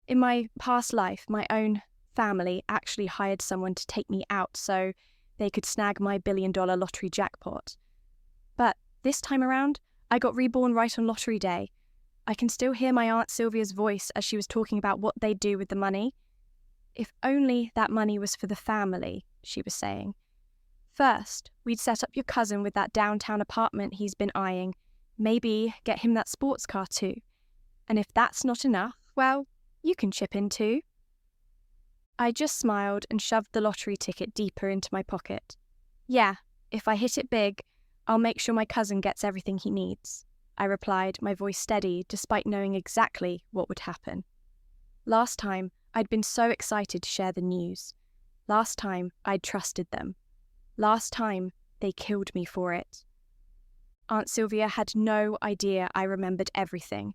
In my past life, my own family actually hired someone to take me out so they could snag my billion-dollar lottery jackpot. But this time around, I got reborn right on lottery day. I can still hear my Aunt Sylvia's voice as she was talking about what they'd do with the money. If only that money was for the family, she was saying. First, we'd set up your cousin with that downtown apartment he's been eyeing. Maybe get him that sports car too. And if that's not enough, well, you can chip in too. I just smiled and shoved the lottery ticket deeper into my pocket. Yeah, if I hit it big, I'll make sure my cousin gets everything he needs, I replied, my voice steady despite knowing exactly what would happen. Last time, I'd been so excited to share the news. Last time, I'd trusted them. Last time, they killed me for it. Aunt Sylvia had no idea I remembered everything.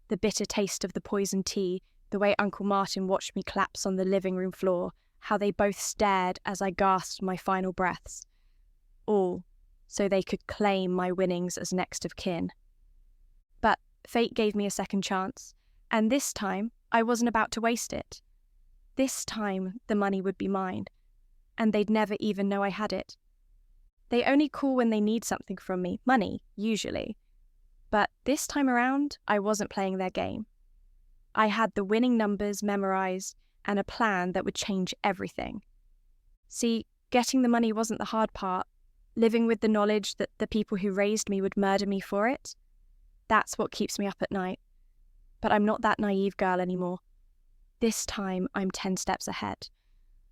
The bitter taste of the poisoned tea, the way Uncle Martin watched me collapse on the living room floor, how they both stared as I gasped my final breaths. All so they could claim my winnings as next of kin. But fate gave me a second chance, and this time I wasn't about to waste it. This time the money would be mine, and they'd never even know I had it. They only call when they need something from me, money, usually. But this time around, I wasn't playing their game. I had the winning numbers memorized and a plan that would change everything. See, getting the money wasn't the hard part. Living with the knowledge that the people who raised me would murder me for it, that's what keeps me up at night. But I'm not that naive girl anymore. This time, I'm 10 steps ahead.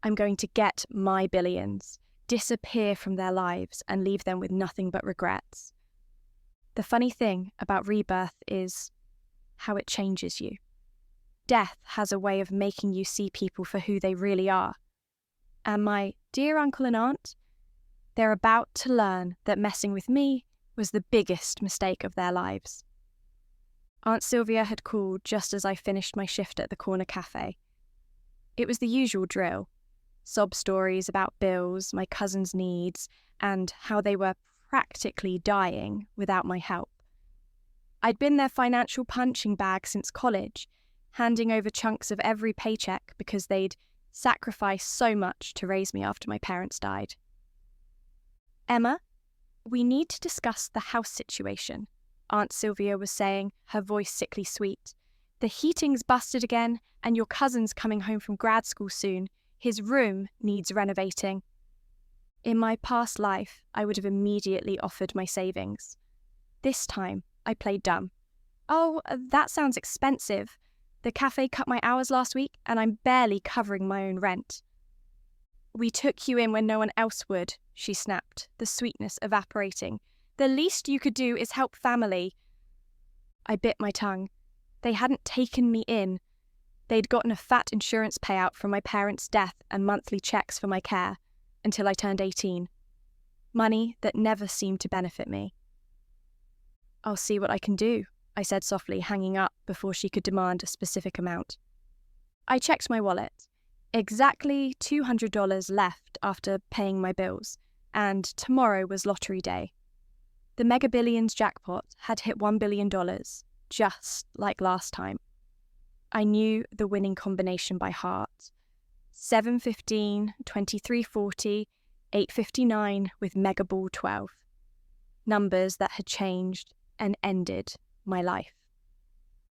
I'm going to get my billions, disappear from their lives, and leave them with nothing but regrets. The funny thing about rebirth is how it changes you. Death has a way of making you see people for who they really are. And my dear uncle and aunt, they're about to learn that messing with me was the biggest mistake of their lives. Aunt Sylvia had called just as I finished my shift at the corner cafe. It was the usual drill. Sob stories about bills, my cousin's needs, and how they were practically dying without my help. I'd been their financial punching bag since college, handing over chunks of every paycheck because they'd sacrificed so much to raise me after my parents died. Emma, we need to discuss the house situation, Aunt Sylvia was saying, her voice sickly sweet. The heating's busted again, and your cousin's coming home from grad school soon. His room needs renovating. In my past life, I would have immediately offered my savings. This time, I played dumb. Oh, that sounds expensive. The cafe cut my hours last week, and I'm barely covering my own rent. We took you in when no one else would, she snapped, the sweetness evaporating. The least you could do is help family. I bit my tongue. They hadn't taken me in. They'd gotten a fat insurance payout from my parents' death and monthly checks for my care, until I turned 18. Money that never seemed to benefit me. I'll see what I can do, I said softly, hanging up before she could demand a specific amount. I checked my wallet. Exactly $200 left after paying my bills, and tomorrow was lottery day. The Mega Billions jackpot had hit $1 billion, just like last time. I knew the winning combination by heart. 715, 2340, 859 with Mega Ball 12. Numbers that had changed and ended my life.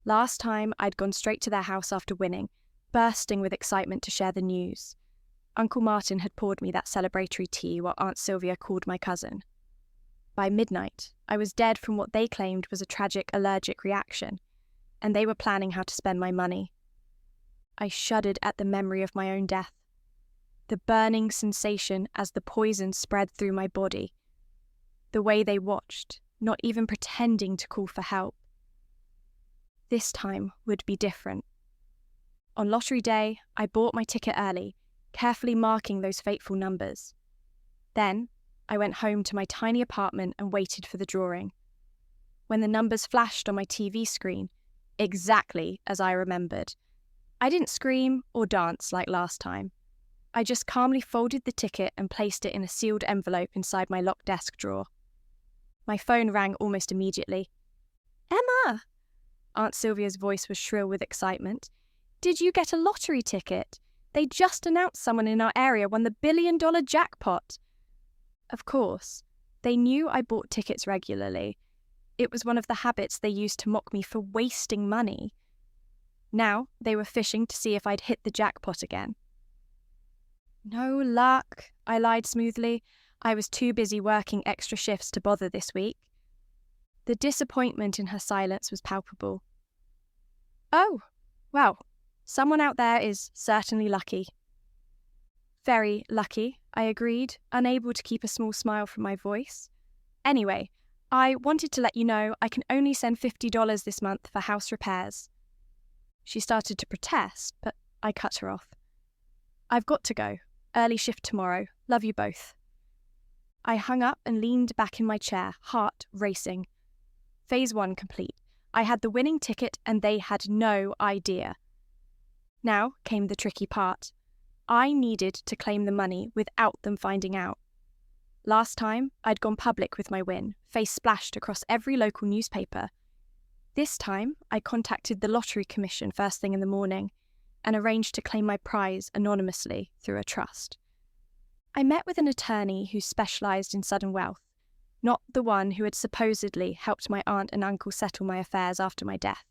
Last time, I'd gone straight to their house after winning, bursting with excitement to share the news. Uncle Martin had poured me that celebratory tea while Aunt Sylvia called my cousin. By midnight, I was dead from what they claimed was a tragic allergic reaction, and they were planning how to spend my money. I shuddered at the memory of my own death, the burning sensation as the poison spread through my body, the way they watched, not even pretending to call for help. This time would be different. On lottery day, I bought my ticket early, carefully marking those fateful numbers. Then, I went home to my tiny apartment and waited for the drawing. When the numbers flashed on my TV screen, exactly as I remembered, I didn't scream or dance like last time. I just calmly folded the ticket and placed it in a sealed envelope inside my locked desk drawer. My phone rang almost immediately. "Emma!" Aunt Sylvia's voice was shrill with excitement. Did you get a lottery ticket? They just announced someone in our area won the $1 billion jackpot. Of course, they knew I bought tickets regularly. It was one of the habits they used to mock me for wasting money. Now they were fishing to see if I'd hit the jackpot again. No luck, I lied smoothly. I was too busy working extra shifts to bother this week. The disappointment in her silence was palpable. Oh, well, someone out there is certainly lucky. Very lucky, I agreed, unable to keep a small smile from my voice. Anyway, I wanted to let you know I can only send $50 this month for house repairs. She started to protest, but I cut her off. I've got to go. Early shift tomorrow. Love you both. I hung up and leaned back in my chair, heart racing. Phase 1 complete. I had the winning ticket and they had no idea. Now came the tricky part. I needed to claim the money without them finding out. Last time, I'd gone public with my win, face splashed across every local newspaper. This time, I contacted the Lottery Commission first thing in the morning and arranged to claim my prize anonymously through a trust. I met with an attorney who specialised in sudden wealth, not the one who had supposedly helped my aunt and uncle settle my affairs after my death.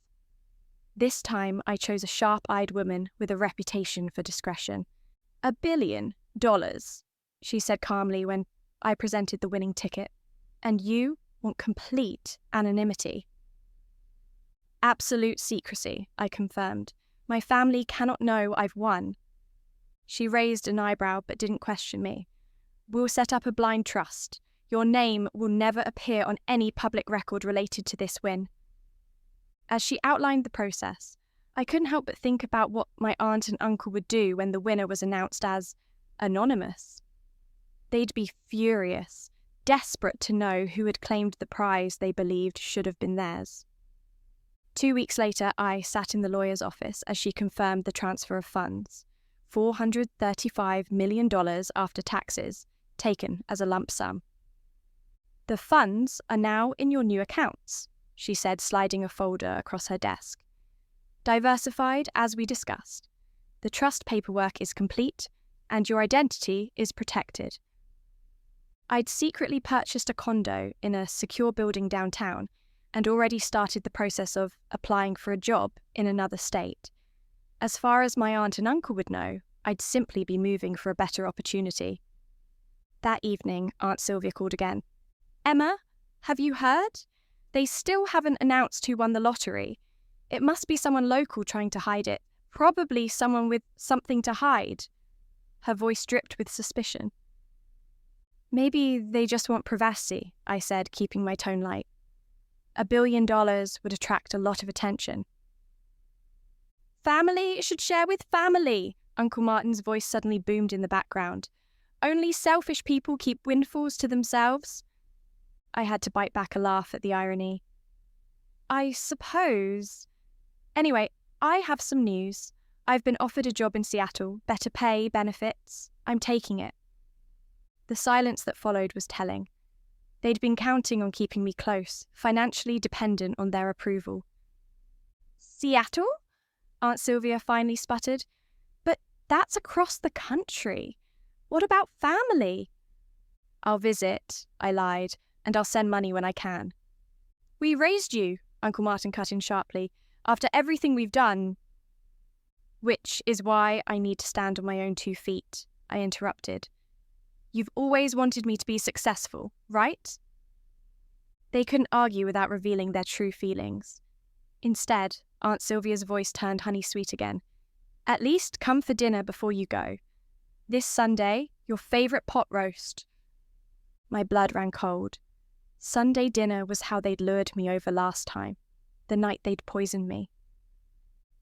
This time, I chose a sharp-eyed woman with a reputation for discretion. $1 billion, she said calmly when I presented the winning ticket. And you want complete anonymity. Absolute secrecy, I confirmed. My family cannot know I've won. She raised an eyebrow but didn't question me. We'll set up a blind trust. Your name will never appear on any public record related to this win. As she outlined the process, I couldn't help but think about what my aunt and uncle would do when the winner was announced as anonymous. They'd be furious, desperate to know who had claimed the prize they believed should have been theirs. 2 weeks later, I sat in the lawyer's office as she confirmed the transfer of funds, $435 million after taxes, taken as a lump sum. The funds are now in your new accounts, she said, sliding a folder across her desk. Diversified as we discussed. The trust paperwork is complete and your identity is protected. I'd secretly purchased a condo in a secure building downtown and already started the process of applying for a job in another state. As far as my aunt and uncle would know, I'd simply be moving for a better opportunity. That evening, Aunt Sylvia called again. Emma, have you heard? They still haven't announced who won the lottery. It must be someone local trying to hide it. Probably someone with something to hide. Her voice dripped with suspicion. Maybe they just want privacy, I said, keeping my tone light. $1 billion would attract a lot of attention. Family should share with family, Uncle Martin's voice suddenly boomed in the background. Only selfish people keep windfalls to themselves. I had to bite back a laugh at the irony. I suppose. Anyway, I have some news. I've been offered a job in Seattle, better pay, benefits. I'm taking it. The silence that followed was telling. They'd been counting on keeping me close, financially dependent on their approval. Seattle? Aunt Sylvia finally sputtered. But that's across the country. What about family? I'll visit, I lied, and I'll send money when I can. We raised you, Uncle Martin cut in sharply, after everything we've done. Which is why I need to stand on my own 2 feet, I interrupted. You've always wanted me to be successful, right? They couldn't argue without revealing their true feelings. Instead, Aunt Sylvia's voice turned honey-sweet again. At least come for dinner before you go. This Sunday, your favourite pot roast. My blood ran cold. Sunday dinner was how they'd lured me over last time, the night they'd poisoned me.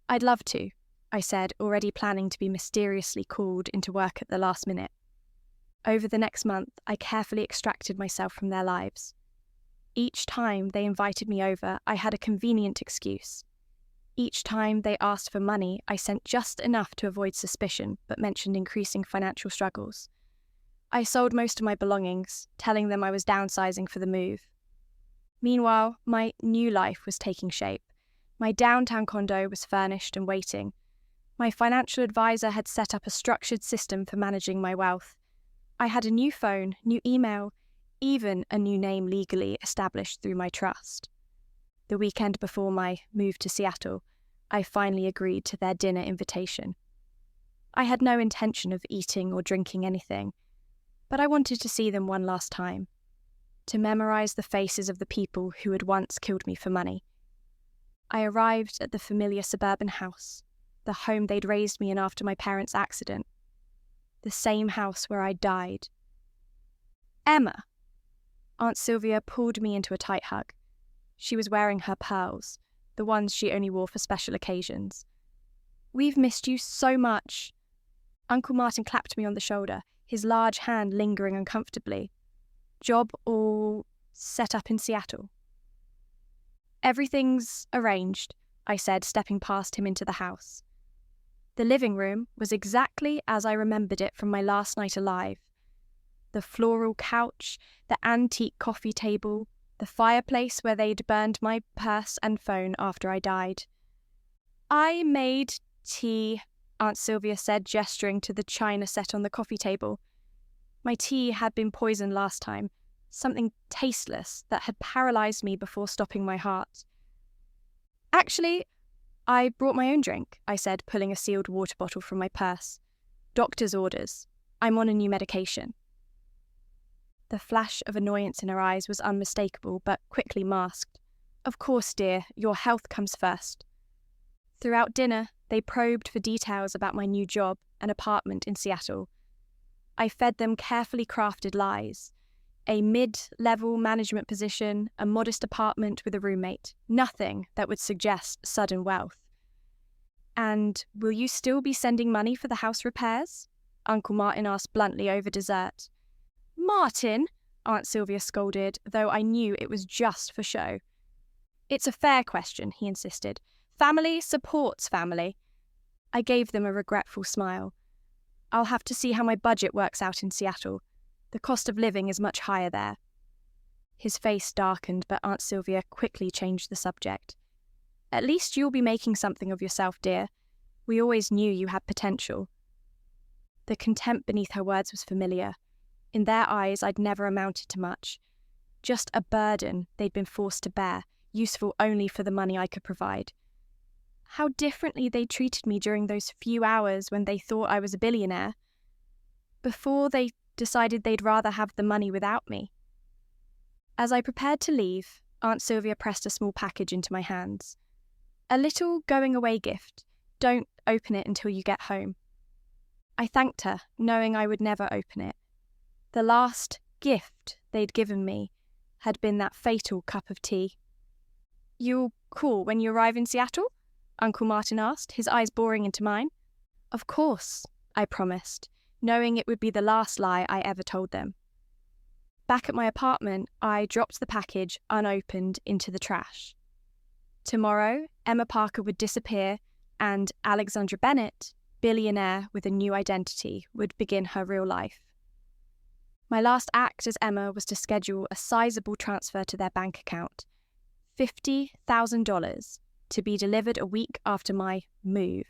I'd love to, I said, already planning to be mysteriously called into work at the last minute. Over the next month, I carefully extracted myself from their lives. Each time they invited me over, I had a convenient excuse. Each time they asked for money, I sent just enough to avoid suspicion, but mentioned increasing financial struggles. I sold most of my belongings, telling them I was downsizing for the move. Meanwhile, my new life was taking shape. My downtown condo was furnished and waiting. My financial advisor had set up a structured system for managing my wealth. I had a new phone, new email, even a new name legally established through my trust. The weekend before my move to Seattle, I finally agreed to their dinner invitation. I had no intention of eating or drinking anything, but I wanted to see them one last time, to memorize the faces of the people who had once killed me for money. I arrived at the familiar suburban house, the home they'd raised me in after my parents' accident, the same house where I died. Emma! Aunt Sylvia pulled me into a tight hug. She was wearing her pearls, the ones she only wore for special occasions. We've missed you so much. Uncle Martin clapped me on the shoulder, his large hand lingering uncomfortably. Job all set up in Seattle? Everything's arranged, I said, stepping past him into the house. The living room was exactly as I remembered it from my last night alive. The floral couch, the antique coffee table, the fireplace where they'd burned my purse and phone after I died. I made tea, Aunt Sylvia said, gesturing to the china set on the coffee table. My tea had been poisoned last time, something tasteless that had paralysed me before stopping my heart. Actually, I brought my own drink, I said, pulling a sealed water bottle from my purse. Doctor's orders. I'm on a new medication. The flash of annoyance in her eyes was unmistakable, but quickly masked. Of course, dear, your health comes first. Throughout dinner, they probed for details about my new job and apartment in Seattle. I fed them carefully crafted lies. A mid-level management position, a modest apartment with a roommate, nothing that would suggest sudden wealth. And will you still be sending money for the house repairs? Uncle Martin asked bluntly over dessert. Martin, Aunt Sylvia scolded, though I knew it was just for show. It's a fair question, he insisted. Family supports family. I gave them a regretful smile. I'll have to see how my budget works out in Seattle. The cost of living is much higher there. His face darkened, but Aunt Sylvia quickly changed the subject. At least you'll be making something of yourself, dear. We always knew you had potential. The contempt beneath her words was familiar. In their eyes, I'd never amounted to much. Just a burden they'd been forced to bear, useful only for the money I could provide. How differently they treated me during those few hours when they thought I was a billionaire. Before they decided they'd rather have the money without me. As I prepared to leave, Aunt Sylvia pressed a small package into my hands. A little going-away gift. Don't open it until you get home. I thanked her, knowing I would never open it. The last gift they'd given me had been that fatal cup of tea. You'll call when you arrive in Seattle? Uncle Martin asked, his eyes boring into mine. Of course, I promised, knowing it would be the last lie I ever told them. Back at my apartment, I dropped the package unopened into the trash. Tomorrow, Emma Parker would disappear, and Alexandra Bennett, billionaire with a new identity, would begin her real life. My last act as Emma was to schedule a sizable transfer to their bank account, $50,000, to be delivered a week after my move.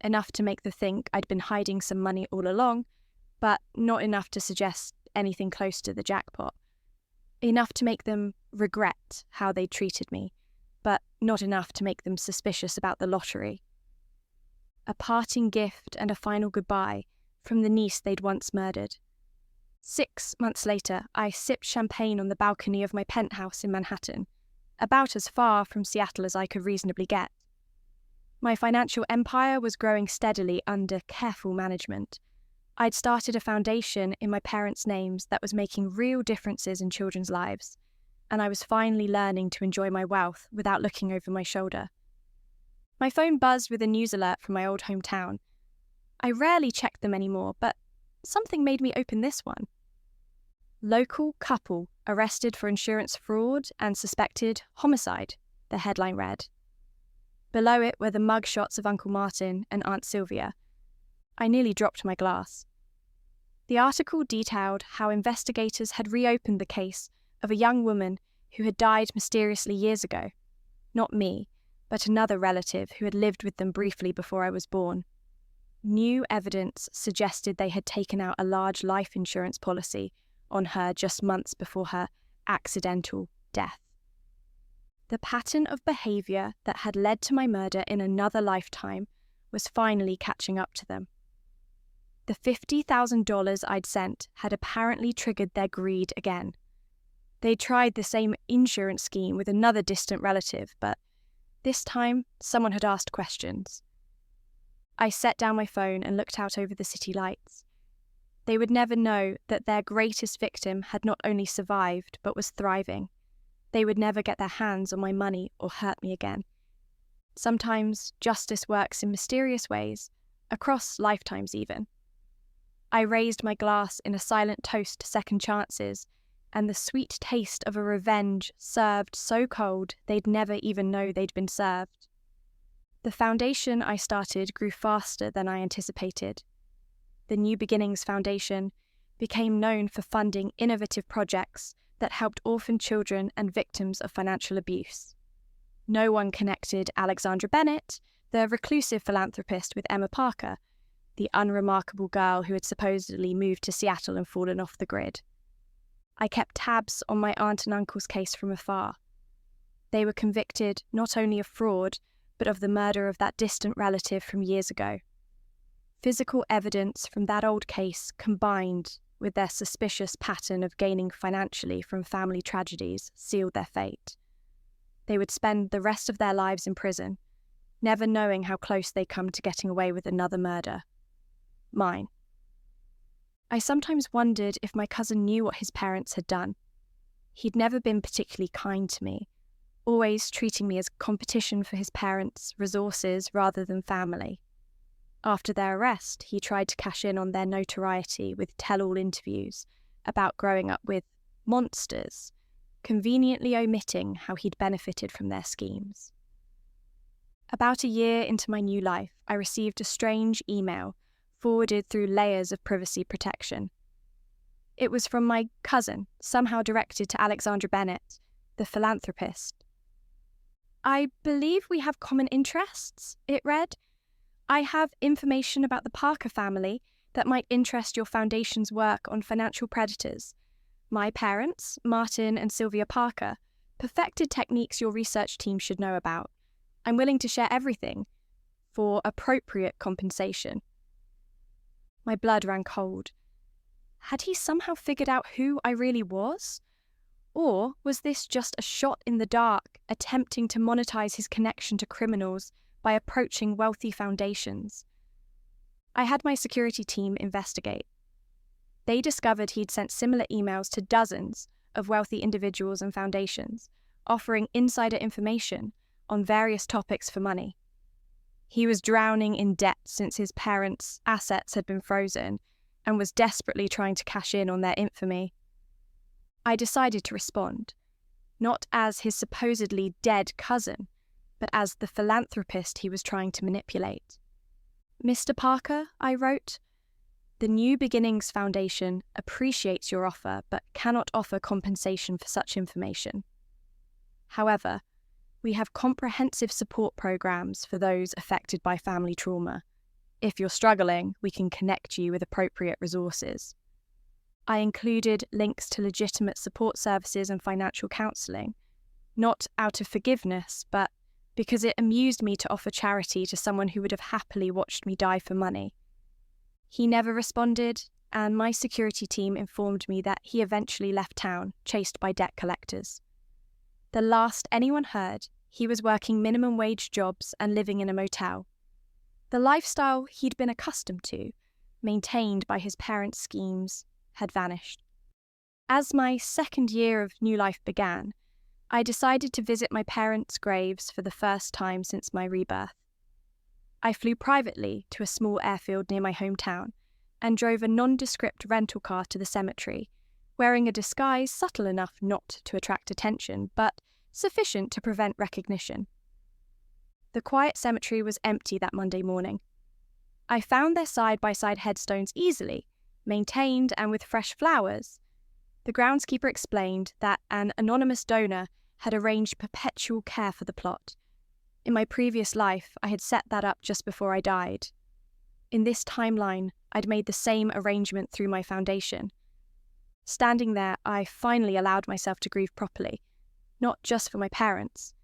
Enough to make them think I'd been hiding some money all along, but not enough to suggest anything close to the jackpot. Enough to make them regret how they treated me, but not enough to make them suspicious about the lottery. A parting gift and a final goodbye from the niece they'd once murdered. 6 months later, I sipped champagne on the balcony of my penthouse in Manhattan, about as far from Seattle as I could reasonably get. My financial empire was growing steadily under careful management. I'd started a foundation in my parents' names that was making real differences in children's lives, and I was finally learning to enjoy my wealth without looking over my shoulder. My phone buzzed with a news alert from my old hometown. I rarely checked them anymore, but something made me open this one. Local couple arrested for insurance fraud and suspected homicide, the headline read. Below it were the mugshots of Uncle Martin and Aunt Sylvia. I nearly dropped my glass. The article detailed how investigators had reopened the case of a young woman who had died mysteriously years ago. Not me, but another relative who had lived with them briefly before I was born. New evidence suggested they had taken out a large life insurance policy on her just months before her accidental death. The pattern of behaviour that had led to my murder in another lifetime was finally catching up to them. The $50,000 I'd sent had apparently triggered their greed again. They'd tried the same insurance scheme with another distant relative, but this time someone had asked questions. I set down my phone and looked out over the city lights. They would never know that their greatest victim had not only survived but was thriving. They would never get their hands on my money or hurt me again. Sometimes justice works in mysterious ways, across lifetimes even. I raised my glass in a silent toast to second chances, and the sweet taste of a revenge served so cold they'd never even know they'd been served. The foundation I started grew faster than I anticipated. The New Beginnings Foundation became known for funding innovative projects that helped orphan children and victims of financial abuse. No one connected Alexandra Bennett, the reclusive philanthropist, with Emma Parker, the unremarkable girl who had supposedly moved to Seattle and fallen off the grid. I kept tabs on my aunt and uncle's case from afar. They were convicted not only of fraud, but of the murder of that distant relative from years ago. Physical evidence from that old case combined with their suspicious pattern of gaining financially from family tragedies sealed their fate. They would spend the rest of their lives in prison, never knowing how close they'd come to getting away with another murder. Mine. I sometimes wondered if my cousin knew what his parents had done. He'd never been particularly kind to me, always treating me as competition for his parents' resources rather than family. After their arrest, he tried to cash in on their notoriety with tell-all interviews about growing up with monsters, conveniently omitting how he'd benefited from their schemes. About a year into my new life, I received a strange email forwarded through layers of privacy protection. It was from my cousin, somehow directed to Alexandra Bennett, the philanthropist. "I believe we have common interests," it read. "I have information about the Parker family that might interest your foundation's work on financial predators. My parents, Martin and Sylvia Parker, perfected techniques your research team should know about. I'm willing to share everything for appropriate compensation." My blood ran cold. Had he somehow figured out who I really was? Or was this just a shot in the dark, attempting to monetize his connection to criminals by approaching wealthy foundations? I had my security team investigate. They discovered he'd sent similar emails to dozens of wealthy individuals and foundations, offering insider information on various topics for money. He was drowning in debt since his parents' assets had been frozen and was desperately trying to cash in on their infamy. I decided to respond, not as his supposedly dead cousin, but as the philanthropist he was trying to manipulate. "Mr. Parker," I wrote, "the New Beginnings Foundation appreciates your offer but cannot offer compensation for such information. However, we have comprehensive support programs for those affected by family trauma. If you're struggling, we can connect you with appropriate resources." I included links to legitimate support services and financial counselling, not out of forgiveness, but because it amused me to offer charity to someone who would have happily watched me die for money. He never responded, and my security team informed me that he eventually left town, chased by debt collectors. The last anyone heard, he was working minimum wage jobs and living in a motel. The lifestyle he'd been accustomed to, maintained by his parents' schemes, had vanished. As my second year of new life began, I decided to visit my parents' graves for the first time since my rebirth. I flew privately to a small airfield near my hometown and drove a nondescript rental car to the cemetery, wearing a disguise subtle enough not to attract attention, but sufficient to prevent recognition. The quiet cemetery was empty that Monday morning. I found their side-by-side headstones easily, maintained and with fresh flowers. The groundskeeper explained that an anonymous donor had arranged perpetual care for the plot. In my previous life, I had set that up just before I died. In this timeline, I'd made the same arrangement through my foundation. Standing there, I finally allowed myself to grieve properly, not just for my parents,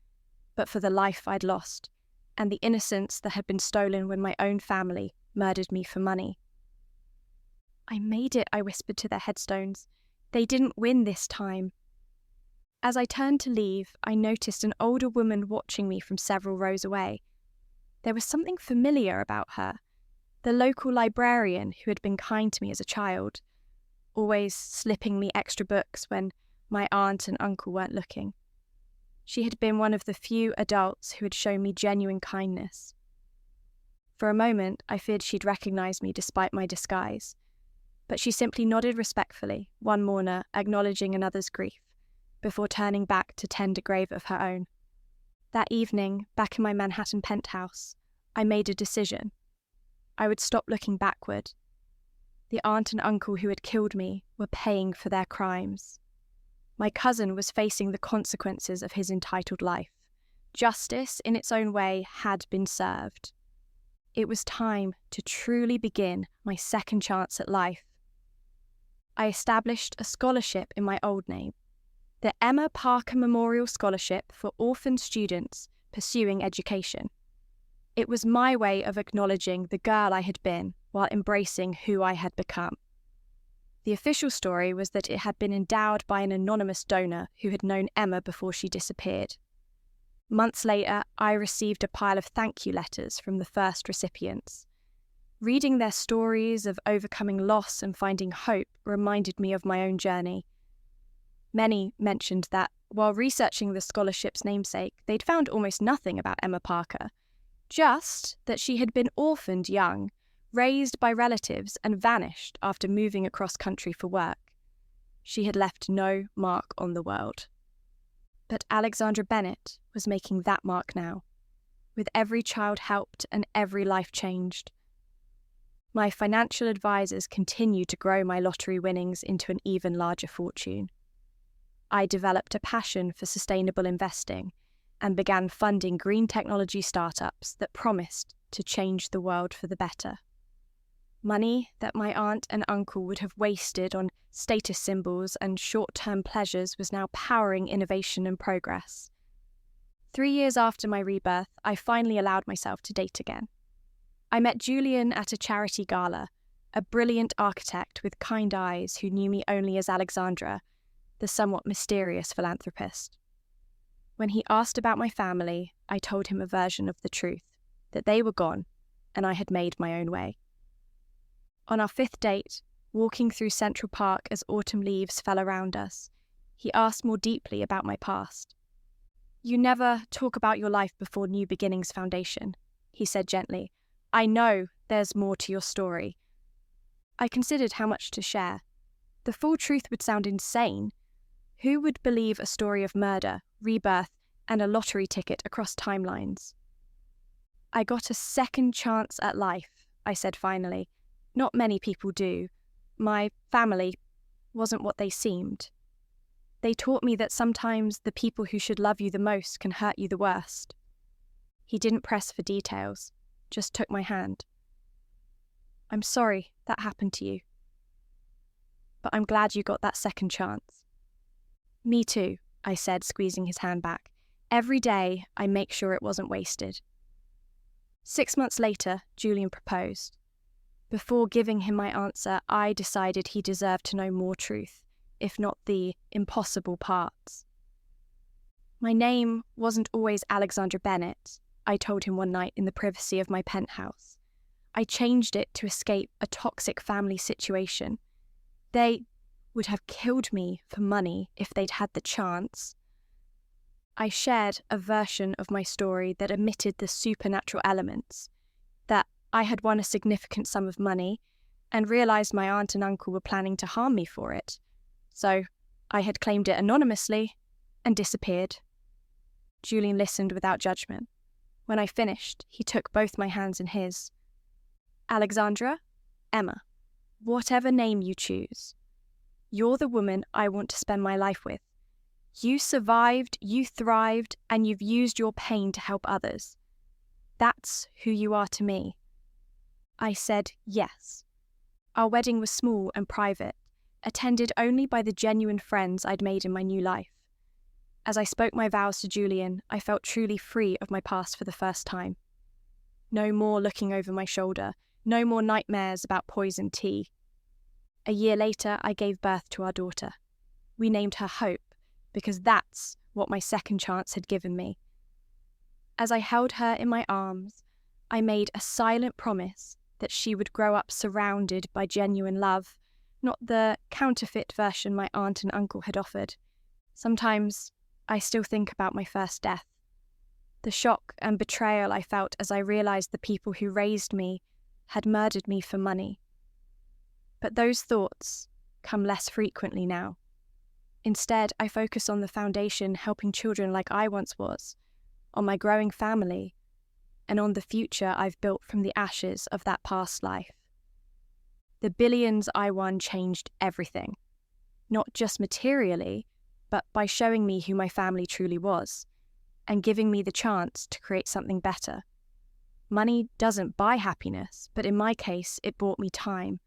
but for the life I'd lost, and the innocence that had been stolen when my own family murdered me for money. "I made it," I whispered to their headstones. "They didn't win this time." As I turned to leave, I noticed an older woman watching me from several rows away. There was something familiar about her, the local librarian who had been kind to me as a child, always slipping me extra books when my aunt and uncle weren't looking. She had been one of the few adults who had shown me genuine kindness. For a moment, I feared she'd recognize me despite my disguise, but she simply nodded respectfully, one mourner acknowledging another's grief, before turning back to tend a grave of her own. That evening, back in my Manhattan penthouse, I made a decision. I would stop looking backward. The aunt and uncle who had killed me were paying for their crimes. My cousin was facing the consequences of his entitled life. Justice, in its own way, had been served. It was time to truly begin my second chance at life. I established a scholarship in my old name, the Emma Parker Memorial Scholarship for orphan students pursuing education. It was my way of acknowledging the girl I had been while embracing who I had become. The official story was that it had been endowed by an anonymous donor who had known Emma before she disappeared. Months later, I received a pile of thank you letters from the first recipients. Reading their stories of overcoming loss and finding hope reminded me of my own journey. Many mentioned that, while researching the scholarship's namesake, they'd found almost nothing about Emma Parker, just that she had been orphaned young, raised by relatives, and vanished after moving across country for work. She had left no mark on the world. But Alexandra Bennett was making that mark now, with every child helped and every life changed. My financial advisors continued to grow my lottery winnings into an even larger fortune. I developed a passion for sustainable investing and began funding green technology startups that promised to change the world for the better. Money that my aunt and uncle would have wasted on status symbols and short-term pleasures was now powering innovation and progress. 3 years after my rebirth, I finally allowed myself to date again. I met Julian at a charity gala, a brilliant architect with kind eyes who knew me only as Alexandra, the somewhat mysterious philanthropist. When he asked about my family, I told him a version of the truth, that they were gone, and I had made my own way. On our 5th date, walking through Central Park as autumn leaves fell around us, he asked more deeply about my past. "You never talk about your life before New Beginnings Foundation," he said gently. "I know there's more to your story." I considered how much to share. The full truth would sound insane. Who would believe a story of murder, rebirth, and a lottery ticket across timelines? "I got a second chance at life," I said finally. "Not many people do. My family wasn't what they seemed. They taught me that sometimes the people who should love you the most can hurt you the worst." He didn't press for details, just took my hand. "I'm sorry that happened to you, but I'm glad you got that second chance." "Me too," I said, squeezing his hand back. "Every day I make sure it wasn't wasted." 6 months later, Julian proposed. Before giving him my answer, I decided he deserved to know more truth, if not the impossible parts. "My name wasn't always Alexandra Bennett," I told him one night in the privacy of my penthouse. "I changed it to escape a toxic family situation. They would have killed me for money if they'd had the chance." I shared a version of my story that omitted the supernatural elements, that I had won a significant sum of money and realised my aunt and uncle were planning to harm me for it. So I had claimed it anonymously and disappeared. Julian listened without judgment. When I finished, he took both my hands in his. "Alexandra, Emma, whatever name you choose, you're the woman I want to spend my life with. You survived, you thrived, and you've used your pain to help others. That's who you are to me." I said yes. Our wedding was small and private, attended only by the genuine friends I'd made in my new life. As I spoke my vows to Julian, I felt truly free of my past for the first time. No more looking over my shoulder, no more nightmares about poisoned tea. A year later, I gave birth to our daughter. We named her Hope, because that's what my second chance had given me. As I held her in my arms, I made a silent promise that she would grow up surrounded by genuine love, not the counterfeit version my aunt and uncle had offered. Sometimes I still think about my first death. The shock and betrayal I felt as I realized the people who raised me had murdered me for money. But those thoughts come less frequently now. Instead, I focus on the foundation helping children like I once was, on my growing family, and on the future I've built from the ashes of that past life. The billions I won changed everything, not just materially, but by showing me who my family truly was, and giving me the chance to create something better. Money doesn't buy happiness, but in my case, it bought me time.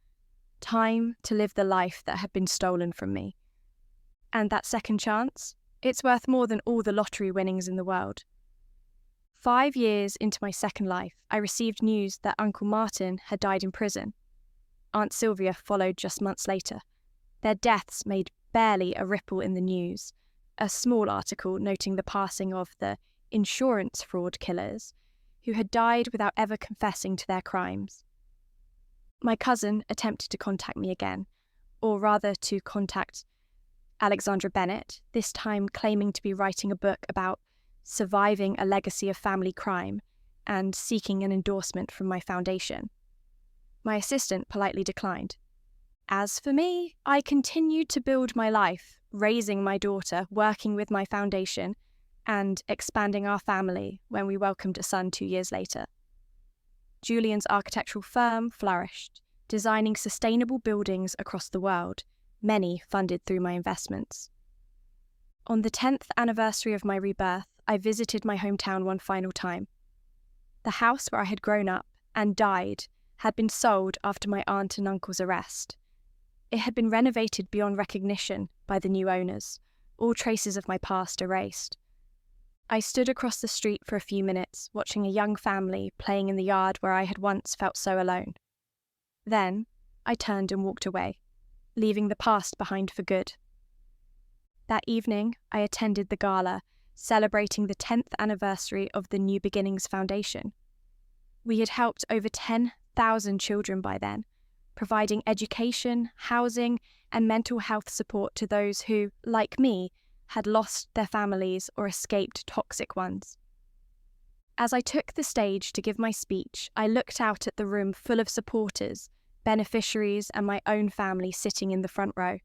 Time to live the life that had been stolen from me. And that second chance, it's worth more than all the lottery winnings in the world. 5 years into my second life, I received news that Uncle Martin had died in prison. Aunt Sylvia followed just months later. Their deaths made barely a ripple in the news. A small article noting the passing of the insurance fraud killers, who had died without ever confessing to their crimes. My cousin attempted to contact me again, or rather to contact Alexandra Bennett, this time claiming to be writing a book about surviving a legacy of family crime and seeking an endorsement from my foundation. My assistant politely declined. As for me, I continued to build my life, raising my daughter, working with my foundation, and expanding our family when we welcomed a son 2 years later. Julian's architectural firm flourished, designing sustainable buildings across the world, many funded through my investments. On the 10th anniversary of my rebirth, I visited my hometown one final time. The house where I had grown up and died had been sold after my aunt and uncle's arrest. It had been renovated beyond recognition by the new owners, all traces of my past erased. I stood across the street for a few minutes, watching a young family playing in the yard where I had once felt so alone. Then, I turned and walked away, leaving the past behind for good. That evening, I attended the gala, celebrating the 10th anniversary of the New Beginnings Foundation. We had helped over 10,000 children by then, providing education, housing, and mental health support to those who, like me, had lost their families or escaped toxic ones. As I took the stage to give my speech, I looked out at the room full of supporters, beneficiaries, and my own family sitting in the front row.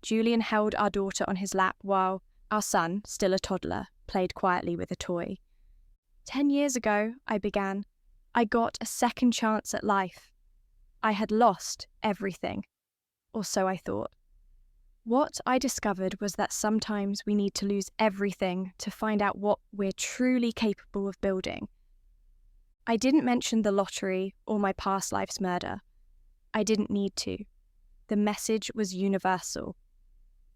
Julian held our daughter on his lap while our son, still a toddler, played quietly with a toy. 10 years ago, I began, I got a second chance at life. I had lost everything, or so I thought. What I discovered was that sometimes we need to lose everything to find out what we're truly capable of building. I didn't mention the lottery or my past life's murder. I didn't need to. The message was universal.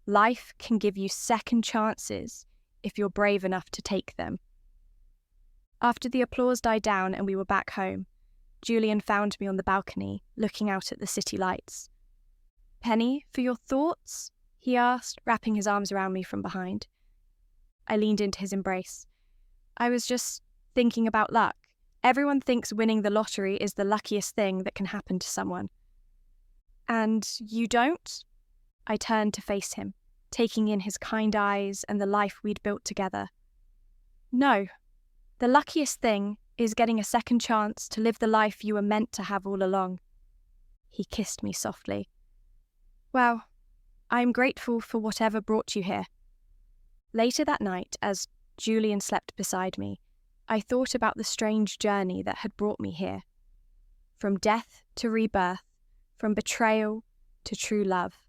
Life can give you second chances if you're brave enough to take them. After the applause died down and we were back home, Julian found me on the balcony, looking out at the city lights. "Penny, for your thoughts?" he asked, wrapping his arms around me from behind. I leaned into his embrace. "I was just thinking about luck. Everyone thinks winning the lottery is the luckiest thing that can happen to someone." "And you don't?" I turned to face him, taking in his kind eyes and the life we'd built together. "No. The luckiest thing is getting a second chance to live the life you were meant to have all along." He kissed me softly. "Well, I am grateful for whatever brought you here." Later that night, as Julian slept beside me, I thought about the strange journey that had brought me here. From death to rebirth, from betrayal to true love,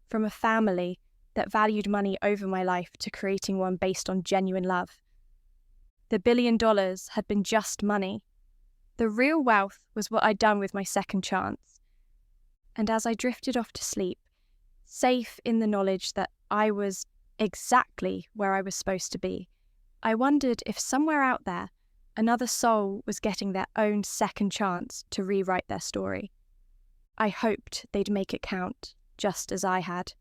from a family that valued money over my life to creating one based on genuine love. The $1 billion had been just money. The real wealth was what I'd done with my second chance. And as I drifted off to sleep, safe in the knowledge that I was exactly where I was supposed to be, I wondered if somewhere out there, another soul was getting their own second chance to rewrite their story. I hoped they'd make it count, just as I had.